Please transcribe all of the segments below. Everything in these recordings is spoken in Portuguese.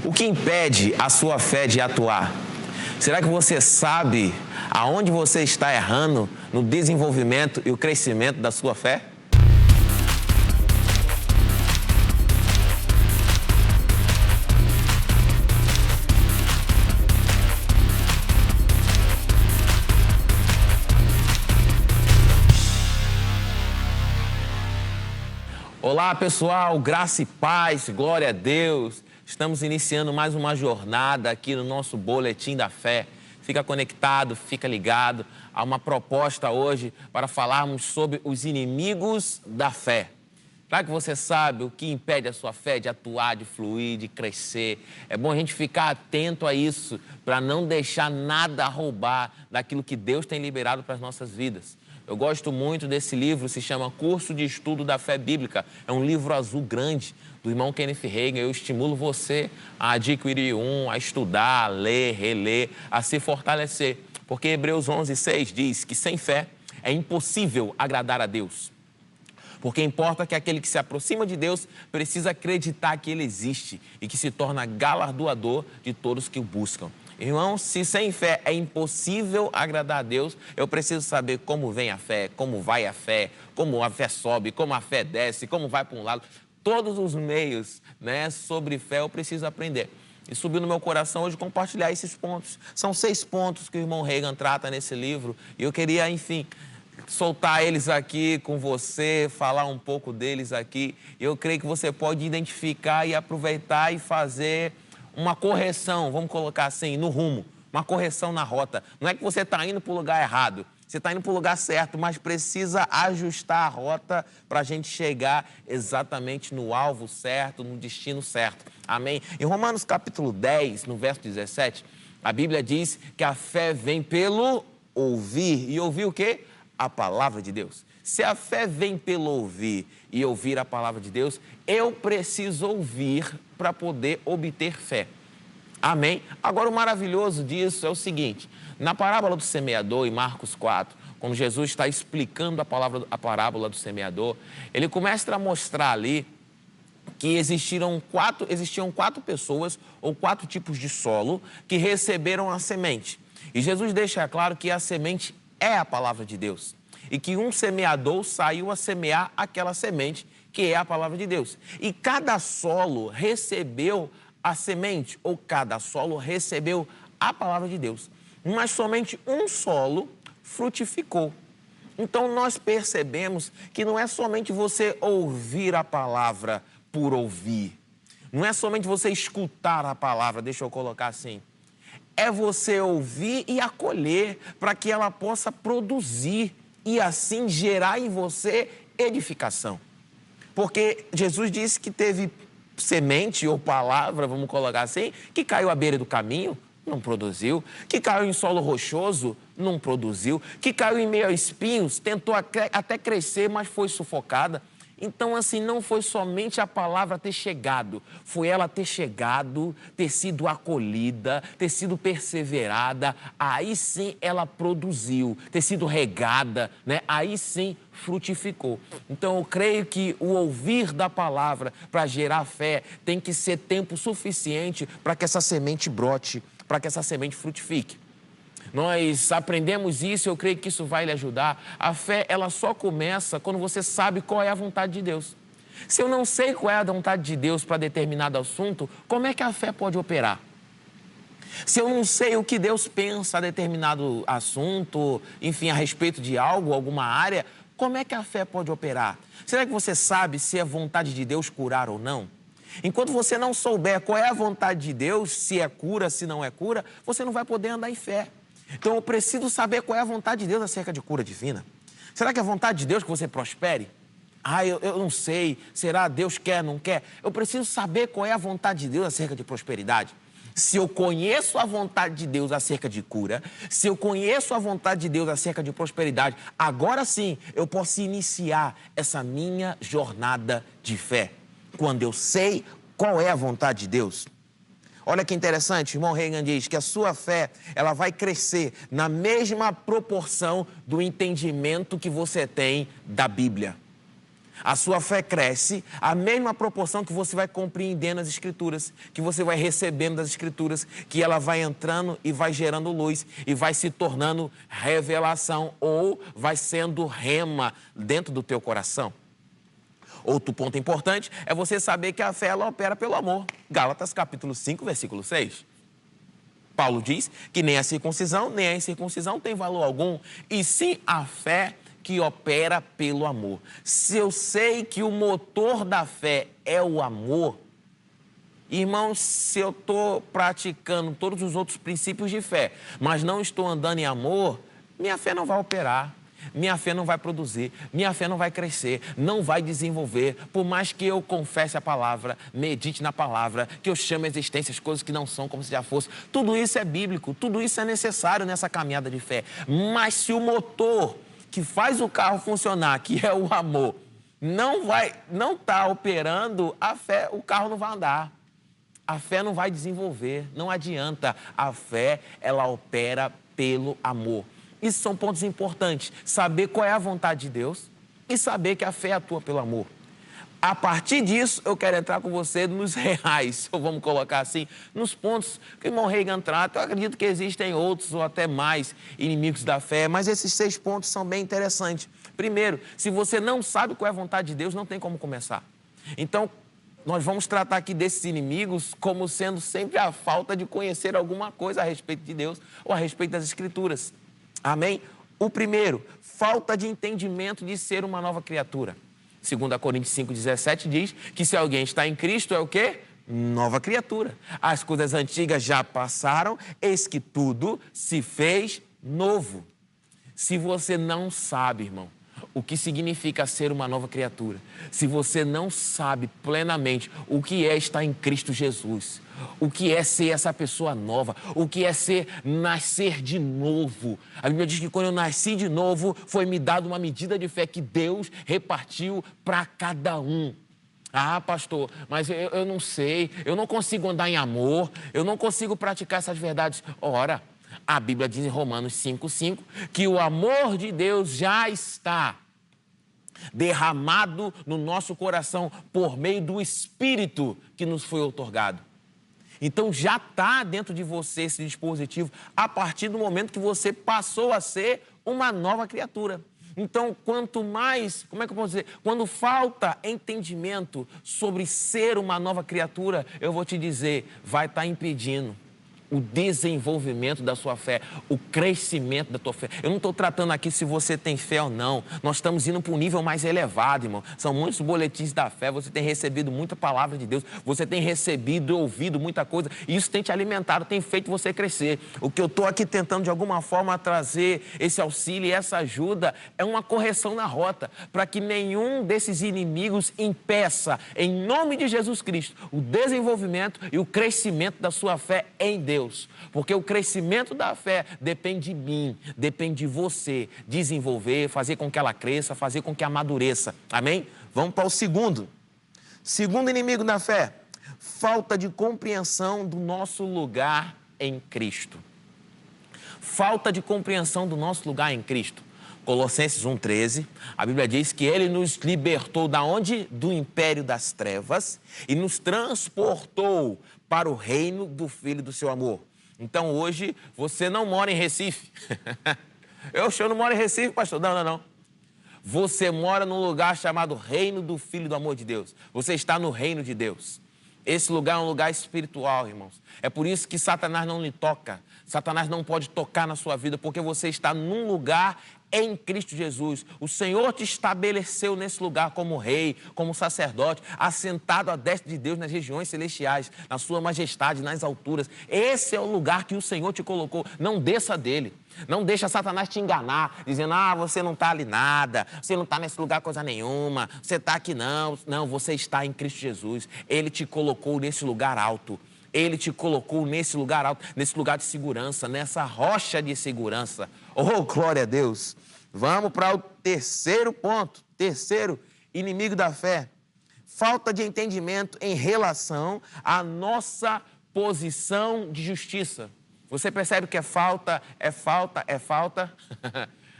O que impede a sua fé de atuar? Será que você sabe aonde você está errando no desenvolvimento e o crescimento da sua fé? Olá pessoal, graça e paz, glória a Deus. Estamos iniciando mais uma jornada aqui no nosso Boletim da Fé. Fica conectado, fica ligado. Há uma proposta hoje para falarmos sobre os inimigos da fé. Claro que você sabe o que impede a sua fé de atuar, de fluir, de crescer. É bom a gente ficar atento a isso para não deixar nada roubar daquilo que Deus tem liberado para as nossas vidas. Eu gosto muito desse livro, se chama Curso de Estudo da Fé Bíblica. É um livro azul grande do irmão Kenneth Hagin. Eu estimulo você a adquirir a estudar, a ler, reler, a se fortalecer. Porque Hebreus 11:6 diz que sem fé é impossível agradar a Deus. Porque importa que aquele que se aproxima de Deus precisa acreditar que Ele existe e que se torna galardoador de todos que o buscam. Irmão, se sem fé é impossível agradar a Deus, eu preciso saber como vem a fé, como vai a fé, como a fé sobe, como a fé desce, como vai para um lado. Todos os meios, sobre fé eu preciso aprender. E subiu no meu coração hoje compartilhar esses pontos. São 6 pontos que o irmão Hagin trata nesse livro e eu queria, enfim, soltar eles aqui com você, falar um pouco deles aqui. Eu creio que você pode identificar e aproveitar e fazer uma correção, vamos colocar assim, no rumo, uma correção na rota. Não é que você está indo para o lugar errado, você está indo para o lugar certo, mas precisa ajustar a rota para a gente chegar exatamente no alvo certo, no destino certo. Amém? Em Romanos capítulo 10, no verso 17, a Bíblia diz que a fé vem pelo ouvir. E ouvir o quê? A palavra de Deus. Se a fé vem pelo ouvir e ouvir a palavra de Deus, eu preciso ouvir para poder obter fé. Amém? Agora, o maravilhoso disso é o seguinte, na parábola do semeador, em Marcos 4, quando Jesus está explicando a parábola do semeador, ele começa a mostrar ali que existiam 4 pessoas ou 4 tipos de solo que receberam a semente. E Jesus deixa claro que a semente é a palavra de Deus. E que um semeador saiu a semear aquela semente, que é a palavra de Deus. E cada solo recebeu a semente, ou cada solo recebeu a palavra de Deus. Mas somente um solo frutificou. Então nós percebemos que não é somente você ouvir a palavra por ouvir. Não é somente você escutar a palavra, deixa eu colocar assim. É você ouvir e acolher para que ela possa produzir e assim gerar em você edificação. Porque Jesus disse que teve semente ou palavra, vamos colocar assim, que caiu à beira do caminho, não produziu. Que caiu em solo rochoso, não produziu. Que caiu em meio a espinhos, tentou até crescer, mas foi sufocada. Então, assim, não foi somente a palavra ter chegado, foi ela ter chegado, ter sido acolhida, ter sido perseverada, aí sim ela produziu, ter sido regada, aí sim frutificou. Então, eu creio que o ouvir da palavra para gerar fé tem que ser tempo suficiente para que essa semente brote, para que essa semente frutifique. Nós aprendemos isso, eu creio que isso vai lhe ajudar. A fé, ela só começa quando você sabe qual é a vontade de Deus. Se eu não sei qual é a vontade de Deus para determinado assunto, como é que a fé pode operar? Se eu não sei o que Deus pensa a determinado assunto, enfim, a respeito de algo, alguma área, como é que a fé pode operar? Será que você sabe se é vontade de Deus curar ou não? Enquanto você não souber qual é a vontade de Deus, se é cura, se não é cura, você não vai poder andar em fé. Então, eu preciso saber qual é a vontade de Deus acerca de cura divina. Será que é a vontade de Deus que você prospere? Eu não sei. Será Deus quer, não quer? Eu preciso saber qual é a vontade de Deus acerca de prosperidade. Se eu conheço a vontade de Deus acerca de cura, se eu conheço a vontade de Deus acerca de prosperidade, agora sim eu posso iniciar essa minha jornada de fé. Quando eu sei qual é a vontade de Deus. Olha que interessante, o irmão Hagin diz que a sua fé, ela vai crescer na mesma proporção do entendimento que você tem da Bíblia. A sua fé cresce à mesma proporção que você vai compreendendo as Escrituras, que você vai recebendo das Escrituras, que ela vai entrando e vai gerando luz e vai se tornando revelação ou vai sendo rema dentro do teu coração. Outro ponto importante é você saber que a fé ela opera pelo amor. Gálatas capítulo 5, versículo 6. Paulo diz que nem a circuncisão, nem a incircuncisão tem valor algum, e sim a fé que opera pelo amor. Se eu sei que o motor da fé é o amor, irmãos, se eu estou praticando todos os outros princípios de fé, mas não estou andando em amor, minha fé não vai operar, minha fé não vai produzir, minha fé não vai crescer, não vai desenvolver, por mais que eu confesse a palavra, medite na palavra, que eu chame a existência as coisas que não são como se já fosse. Tudo isso é bíblico, tudo isso é necessário nessa caminhada de fé. Mas se o motor que faz o carro funcionar, que é o amor, não está operando, a fé, o carro não vai andar. A fé não vai desenvolver, não adianta. A fé, ela opera pelo amor. Isso são pontos importantes. Saber qual é a vontade de Deus e saber que a fé atua pelo amor. A partir disso, eu quero entrar com você nos reais, ou vamos colocar assim, nos pontos que o irmão Reagan trata. Eu acredito que existem outros ou até mais inimigos da fé, mas esses 6 pontos são bem interessantes. Primeiro, se você não sabe qual é a vontade de Deus, não tem como começar. Então, nós vamos tratar aqui desses inimigos como sendo sempre a falta de conhecer alguma coisa a respeito de Deus ou a respeito das Escrituras. Amém? O primeiro, falta de entendimento de ser uma nova criatura. 2 Coríntios 5,17 diz que se alguém está em Cristo é o quê? Nova criatura. As coisas antigas já passaram, eis que tudo se fez novo. Se você não sabe, irmão, o que significa ser uma nova criatura, se você não sabe plenamente o que é estar em Cristo Jesus, o que é ser essa pessoa nova, o que é nascer de novo. A Bíblia diz que quando eu nasci de novo, foi me dado uma medida de fé que Deus repartiu para cada um. Ah, pastor, mas eu não sei, eu não consigo andar em amor, eu não consigo praticar essas verdades. Ora, a Bíblia diz em Romanos 5,5 que o amor de Deus já está derramado no nosso coração por meio do Espírito que nos foi outorgado. Então já está dentro de você esse dispositivo a partir do momento que você passou a ser uma nova criatura. Então, quanto mais, como é que eu posso dizer? Quando falta entendimento sobre ser uma nova criatura, eu vou te dizer, vai estar impedindo o desenvolvimento da sua fé, o crescimento da tua fé. Eu não estou tratando aqui se você tem fé ou não. Nós estamos indo para um nível mais elevado, irmão. São muitos boletins da fé, você tem recebido muita palavra de Deus, você tem recebido e ouvido muita coisa, e isso tem te alimentado, tem feito você crescer. O que eu estou aqui tentando, de alguma forma, trazer esse auxílio e essa ajuda é uma correção na rota, para que nenhum desses inimigos impeça, em nome de Jesus Cristo, o desenvolvimento e o crescimento da sua fé em Deus. Porque o crescimento da fé depende de mim, depende de você desenvolver, fazer com que ela cresça, fazer com que amadureça. Amém? Vamos para o segundo. Segundo inimigo da fé, falta de compreensão do nosso lugar em Cristo. Falta de compreensão do nosso lugar em Cristo. Colossenses 1,13, a Bíblia diz que Ele nos libertou da onde? Do império das trevas e nos transportou para o reino do Filho do seu amor. Então, hoje, você não mora em Recife. Eu não moro em Recife, pastor. Não. Você mora num lugar chamado Reino do Filho do Amor de Deus. Você está no reino de Deus. Esse lugar é um lugar espiritual, irmãos. É por isso que Satanás não lhe toca. Satanás não pode tocar na sua vida, porque você está num lugar em Cristo Jesus. O Senhor te estabeleceu nesse lugar como rei, como sacerdote, assentado à destra de Deus nas regiões celestiais, na sua majestade, nas alturas. Esse é o lugar que o Senhor te colocou. Não desça dele. Não deixa Satanás te enganar, dizendo, você não está ali nada, você não está nesse lugar coisa nenhuma, você está aqui não. Não, você está em Cristo Jesus. Ele te colocou nesse lugar alto. Ele te colocou nesse lugar alto, nesse lugar de segurança, nessa rocha de segurança. Oh, glória a Deus! Vamos para o terceiro ponto, terceiro inimigo da fé. Falta de entendimento em relação à nossa posição de justiça. Você percebe que é falta?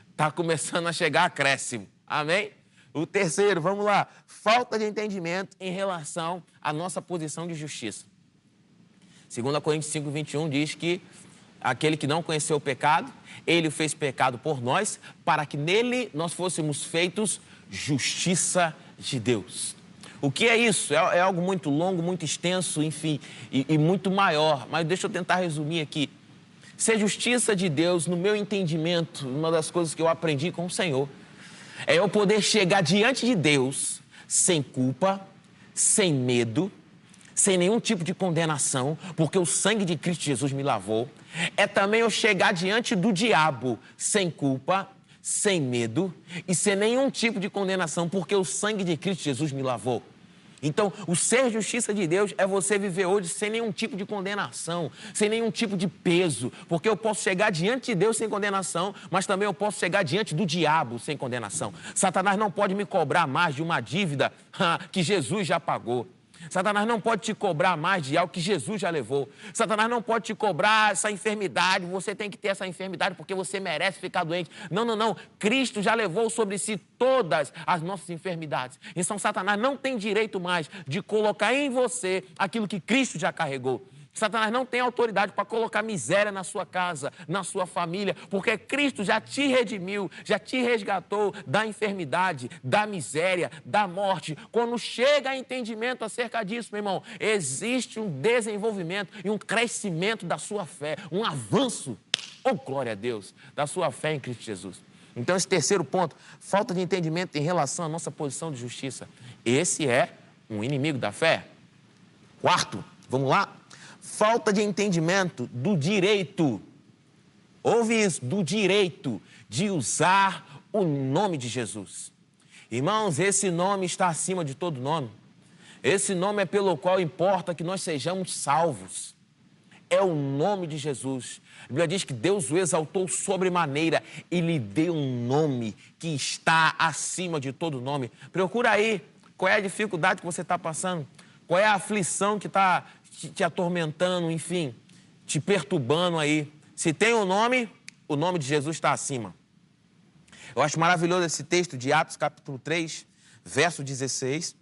Está começando a chegar acréscimo. Amém? O terceiro, vamos lá, falta de entendimento em relação à nossa posição de justiça. 2 Coríntios 5, 21 diz que aquele que não conheceu o pecado, ele o fez pecado por nós, para que nele nós fôssemos feitos justiça de Deus. O que é isso? É algo muito longo, muito extenso, enfim, e muito maior. Mas deixa eu tentar resumir aqui. Ser justiça de Deus, no meu entendimento, uma das coisas que eu aprendi com o Senhor, é eu poder chegar diante de Deus sem culpa, sem medo, sem nenhum tipo de condenação, porque o sangue de Cristo Jesus me lavou. É também eu chegar diante do diabo sem culpa, sem medo e sem nenhum tipo de condenação, porque o sangue de Cristo Jesus me lavou. Então, o ser justiça de Deus é você viver hoje sem nenhum tipo de condenação, sem nenhum tipo de peso, porque eu posso chegar diante de Deus sem condenação, mas também eu posso chegar diante do diabo sem condenação. Satanás não pode me cobrar mais de uma dívida que Jesus já pagou. Satanás não pode te cobrar mais de algo que Jesus já levou. Satanás não pode te cobrar essa enfermidade, você tem que ter essa enfermidade porque você merece ficar doente. Não, não, não. Cristo já levou sobre si todas as nossas enfermidades. Então Satanás não tem direito mais de colocar em você aquilo que Cristo já carregou. Satanás não tem autoridade para colocar miséria na sua casa, na sua família, porque Cristo já te redimiu, já te resgatou da enfermidade, da miséria, da morte. Quando chega a entendimento acerca disso, meu irmão, existe um desenvolvimento e um crescimento da sua fé, um avanço, oh glória a Deus, da sua fé em Cristo Jesus. Então esse terceiro ponto, falta de entendimento em relação à nossa posição de justiça. Esse é um inimigo da fé. Quarto, vamos lá? Falta de entendimento do direito, ouve isso, do direito de usar o nome de Jesus. Irmãos, esse nome está acima de todo nome. Esse nome é pelo qual importa que nós sejamos salvos. É o nome de Jesus. A Bíblia diz que Deus o exaltou sobremaneira e lhe deu um nome que está acima de todo nome. Procura aí, qual é a dificuldade que você está passando? Qual é a aflição que está te atormentando, enfim, te perturbando aí. Se tem um nome, o nome de Jesus está acima. Eu acho maravilhoso esse texto de Atos, capítulo 3, verso 16.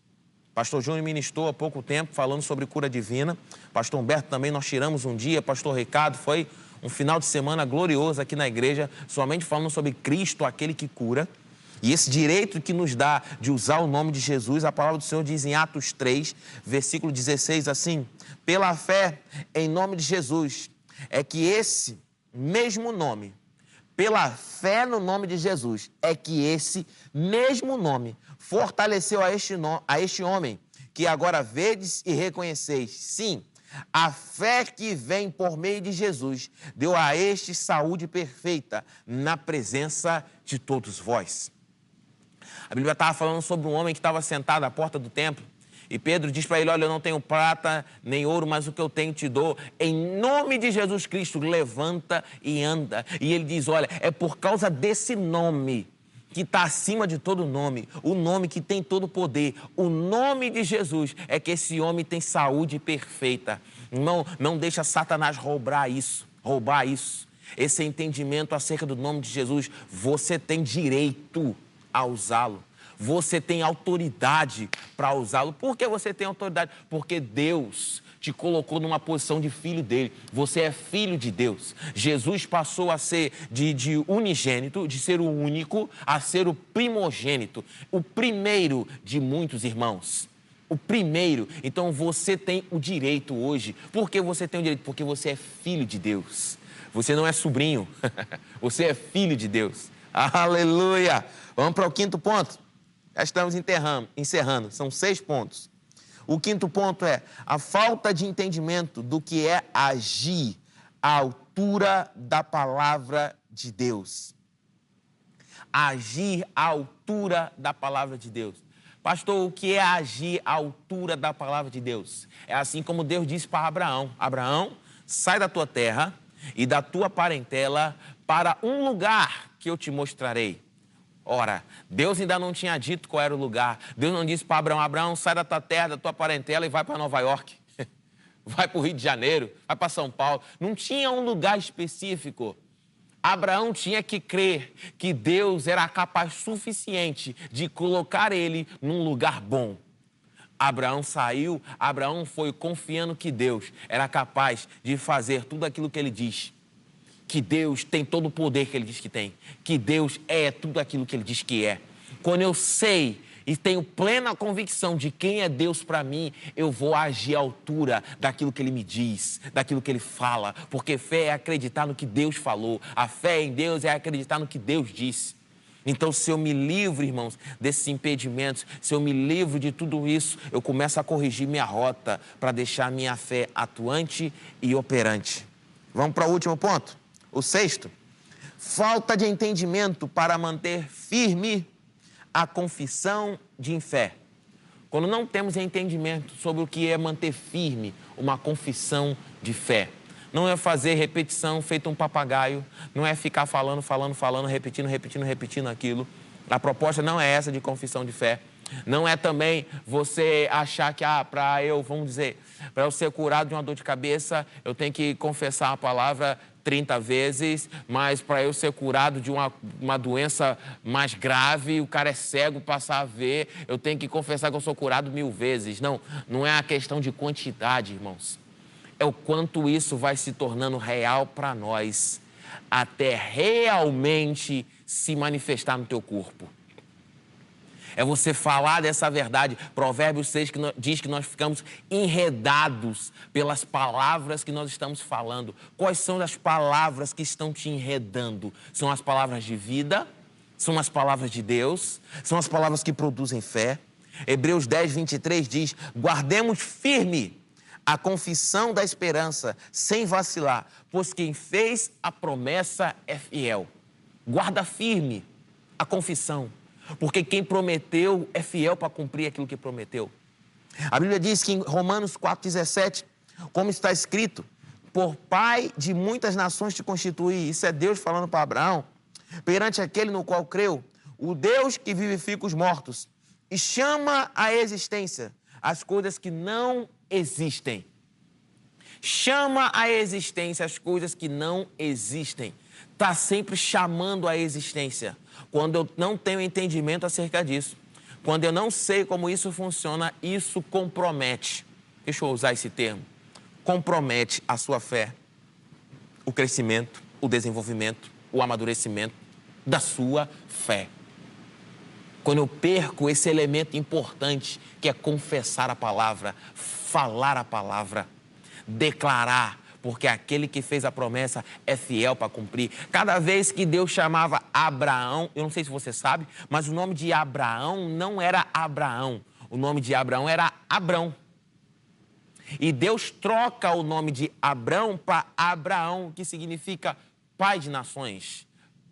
Pastor Júnior ministrou há pouco tempo falando sobre cura divina. Pastor Humberto também, nós tiramos um dia. Pastor Ricardo, foi um final de semana glorioso aqui na igreja, somente falando sobre Cristo, aquele que cura. E esse direito que nos dá de usar o nome de Jesus, a palavra do Senhor diz em Atos 3, versículo 16, assim: pela fé em nome de Jesus, é que esse mesmo nome, pela fé no nome de Jesus, é que esse mesmo nome fortaleceu a este homem, que agora vedes e reconheceis. Sim, a fé que vem por meio de Jesus deu a este saúde perfeita na presença de todos vós. A Bíblia estava falando sobre um homem que estava sentado à porta do templo. E Pedro diz para ele, olha, eu não tenho prata nem ouro, mas o que eu tenho te dou. Em nome de Jesus Cristo, levanta e anda. E ele diz, olha, é por causa desse nome que está acima de todo nome, o nome que tem todo poder, o nome de Jesus, é que esse homem tem saúde perfeita. Não deixa Satanás roubar isso. Esse entendimento acerca do nome de Jesus, você tem direito a usá-lo. Você tem autoridade para usá-lo. Por que você tem autoridade? Porque Deus te colocou numa posição de filho dele. Você é filho de Deus. Jesus passou a ser de unigênito, de ser o único, a ser o primogênito. O primeiro de muitos irmãos. O primeiro. Então você tem o direito hoje. Por que você tem o direito? Porque você é filho de Deus. Você não é sobrinho. Você é filho de Deus. Aleluia! Vamos para o quinto ponto. Já estamos encerrando. São 6 pontos. O quinto ponto é a falta de entendimento do que é agir à altura da palavra de Deus. Agir à altura da palavra de Deus. Pastor, o que é agir à altura da palavra de Deus? É assim como Deus disse para Abraão. Abraão, sai da tua terra e da tua parentela para um lugar que eu te mostrarei. Ora, Deus ainda não tinha dito qual era o lugar. Deus não disse para Abraão, Abraão, sai da tua terra, da tua parentela e vai para Nova York. Vai para o Rio de Janeiro, vai para São Paulo. Não tinha um lugar específico. Abraão tinha que crer que Deus era capaz suficiente de colocar ele num lugar bom. Abraão saiu, Abraão foi confiando que Deus era capaz de fazer tudo aquilo que ele diz. Que Deus tem todo o poder que ele diz que tem. Que Deus é tudo aquilo que ele diz que é. Quando eu sei e tenho plena convicção de quem é Deus para mim, eu vou agir à altura daquilo que ele me diz, daquilo que ele fala. Porque fé é acreditar no que Deus falou. A fé em Deus é acreditar no que Deus disse. Então, se eu me livro, irmãos, desses impedimentos, se eu me livro de tudo isso, eu começo a corrigir minha rota para deixar minha fé atuante e operante. Vamos para o último ponto, o sexto. Falta de entendimento para manter firme a confissão de fé. Quando não temos entendimento sobre o que é manter firme uma confissão de fé. Não é fazer repetição feito um papagaio, não é ficar falando, repetindo aquilo. A proposta não é essa de confissão de fé. Não é também você achar que, para eu ser curado de uma dor de cabeça, eu tenho que confessar a palavra 30 vezes, mas para eu ser curado de uma doença mais grave, o cara é cego, passar a ver, eu tenho que confessar que eu sou curado 1000 vezes. Não, não é a questão de quantidade, irmãos. É o quanto isso vai se tornando real para nós, até realmente se manifestar no teu corpo. É você falar dessa verdade. Provérbios 6 diz que nós ficamos enredados pelas palavras que nós estamos falando. Quais são as palavras que estão te enredando? São as palavras de vida? São as palavras de Deus? São as palavras que produzem fé? Hebreus 10, 23 diz, guardemos firme a confissão da esperança, sem vacilar, pois quem fez a promessa é fiel. Guarda firme a confissão, porque quem prometeu é fiel para cumprir aquilo que prometeu. A Bíblia diz que em Romanos 4,17, como está escrito, por pai de muitas nações te constituí. Isso é Deus falando para Abraão, perante aquele no qual creu, o Deus que vivifica os mortos e chama à existência as coisas que não existem. Chama à existência as coisas que não existem. Está sempre chamando à existência. Quando eu não tenho entendimento acerca disso, quando eu não sei como isso funciona, isso compromete. Deixa eu usar esse termo. Compromete a sua fé, o crescimento, o desenvolvimento, o amadurecimento da sua fé. Quando eu perco esse elemento importante, que é confessar a palavra, falar a palavra, declarar, porque aquele que fez a promessa é fiel para cumprir. Cada vez que Deus chamava Abraão, eu não sei se você sabe, mas o nome de Abraão não era Abraão, o nome de Abraão era Abrão. E Deus troca o nome de Abrão para Abraão, que significa pai de nações,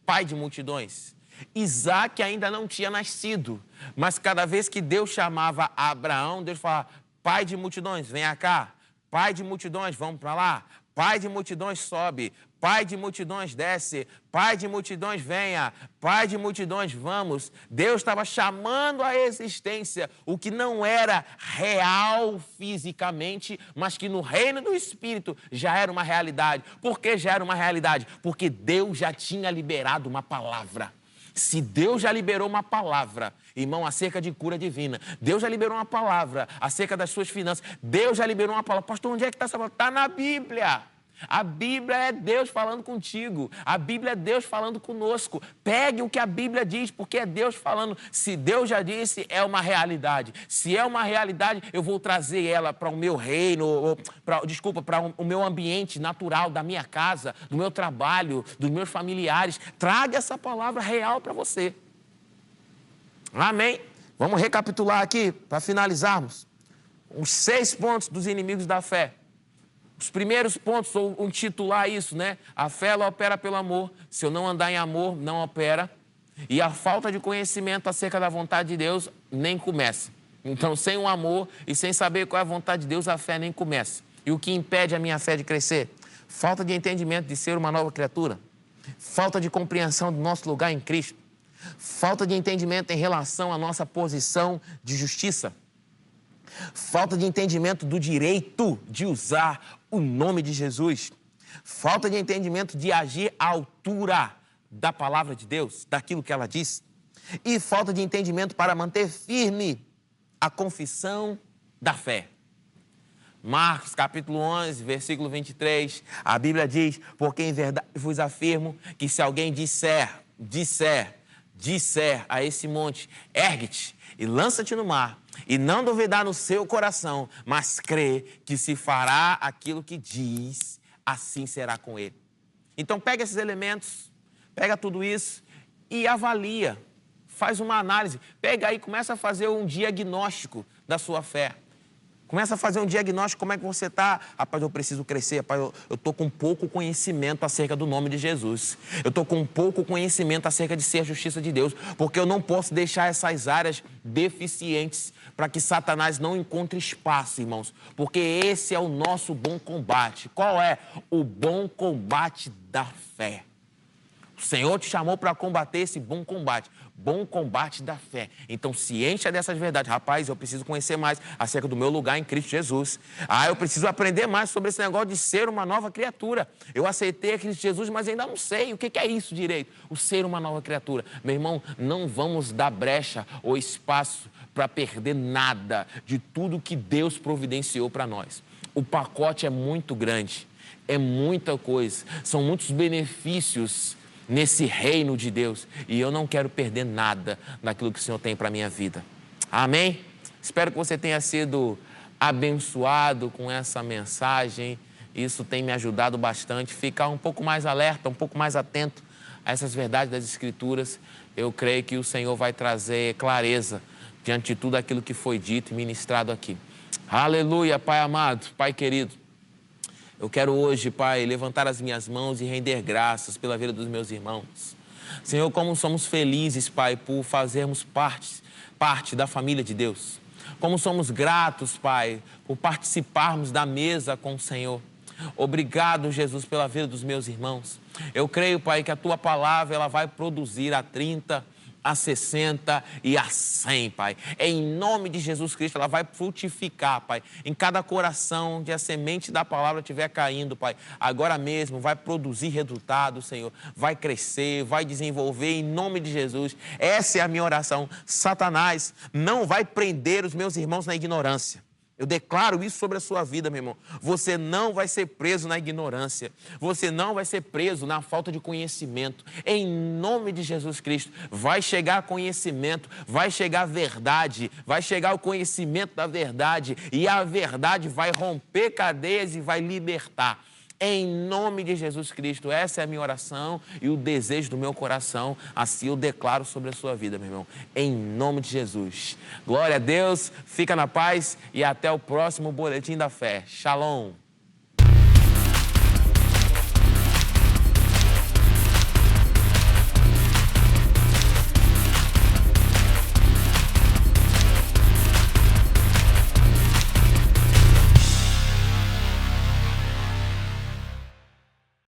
pai de multidões. Isaac ainda não tinha nascido, mas cada vez que Deus chamava Abraão, Deus falava, pai de multidões, venha cá. Pai de multidões, vamos para lá. Pai de multidões, sobe. Pai de multidões, desce. Pai de multidões, venha. Pai de multidões, vamos. Deus estava chamando à existência o que não era real fisicamente, mas que no reino do Espírito já era uma realidade. Por que já era uma realidade? Porque Deus já tinha liberado uma palavra. Se Deus já liberou uma palavra, irmão, acerca de cura divina, Deus já liberou uma palavra acerca das suas finanças, Deus já liberou uma palavra. Pastor, onde é que está essa palavra? Está na Bíblia. A Bíblia é Deus falando contigo. A Bíblia é Deus falando conosco. Pegue o que a Bíblia diz, porque é Deus falando. Se Deus já disse, é uma realidade. Se é uma realidade, eu vou trazer ela para o meu reino, para o meu ambiente natural, da minha casa, do meu trabalho, dos meus familiares. Traga essa palavra real para você. Amém? Vamos recapitular aqui, para finalizarmos. Os 6 pontos dos inimigos da fé. Os primeiros pontos, ou intitular isso, né? A fé, ela opera pelo amor. Se eu não andar em amor, não opera. E a falta de conhecimento acerca da vontade de Deus nem começa. Então, sem o amor e sem saber qual é a vontade de Deus, a fé nem começa. E o que impede a minha fé de crescer? Falta de entendimento de ser uma nova criatura. Falta de compreensão do nosso lugar em Cristo. Falta de entendimento em relação à nossa posição de justiça. Falta de entendimento do direito de usar o nome de Jesus. falta de entendimento de agir à altura da palavra de Deus, daquilo que ela diz, e falta de entendimento para manter firme a confissão da fé. Marcos, capítulo 11, versículo 23, a Bíblia diz: porque em verdade vos afirmo que se alguém disser a esse monte, ergue-te e lança-te no mar, e não duvidar no seu coração, mas crê que se fará aquilo que diz, assim será com ele. Então pega esses elementos, pega tudo isso e avalia, faz uma análise, pega aí e começa a fazer um diagnóstico da sua fé. Começa a fazer um diagnóstico, como é que você está. Rapaz, eu preciso crescer, rapaz, eu estou com pouco conhecimento acerca do nome de Jesus. Eu estou com pouco conhecimento acerca de ser a justiça de Deus, porque eu não posso deixar essas áreas deficientes para que Satanás não encontre espaço, irmãos. Porque esse é o nosso bom combate. Qual é? O bom combate da fé. O Senhor te chamou para combater esse bom combate da fé. Então, se encha dessas verdades. Rapaz, eu preciso conhecer mais acerca do meu lugar em Cristo Jesus. Eu preciso aprender mais sobre esse negócio de ser uma nova criatura. Eu aceitei a Cristo Jesus, mas ainda não sei o que é isso direito. O ser uma nova criatura. Meu irmão, não vamos dar brecha ou espaço para perder nada de tudo que Deus providenciou para nós. O pacote é muito grande, é muita coisa, são muitos benefícios nesse reino de Deus, e eu não quero perder nada daquilo que o Senhor tem para a minha vida. Amém? Espero que você tenha sido abençoado com essa mensagem. Isso tem me ajudado bastante, ficar um pouco mais alerta, um pouco mais atento a essas verdades das Escrituras. Eu creio que o Senhor vai trazer clareza diante de tudo aquilo que foi dito e ministrado aqui. Aleluia, Pai amado, Pai querido. Eu quero hoje, Pai, levantar as minhas mãos e render graças pela vida dos meus irmãos. Senhor, como somos felizes, Pai, por fazermos parte da família de Deus. Como somos gratos, Pai, por participarmos da mesa com o Senhor. Obrigado, Jesus, pela vida dos meus irmãos. Eu creio, Pai, que a Tua palavra ela vai produzir a 30, a 60 e a 100, Pai. Em nome de Jesus Cristo, ela vai frutificar, Pai. Em cada coração onde a semente da palavra estiver caindo, Pai, agora mesmo vai produzir resultado, Senhor. Vai crescer, vai desenvolver em nome de Jesus. Essa é a minha oração. Satanás não vai prender os meus irmãos na ignorância. Eu declaro isso sobre a sua vida, meu irmão. Você não vai ser preso na ignorância. Você não vai ser preso na falta de conhecimento. Em nome de Jesus Cristo, vai chegar conhecimento, vai chegar verdade, vai chegar o conhecimento da verdade e a verdade vai romper cadeias e vai libertar. Em nome de Jesus Cristo, essa é a minha oração e o desejo do meu coração, assim eu declaro sobre a sua vida, meu irmão, em nome de Jesus. Glória a Deus, fica na paz e até o próximo Boletim da Fé. Shalom.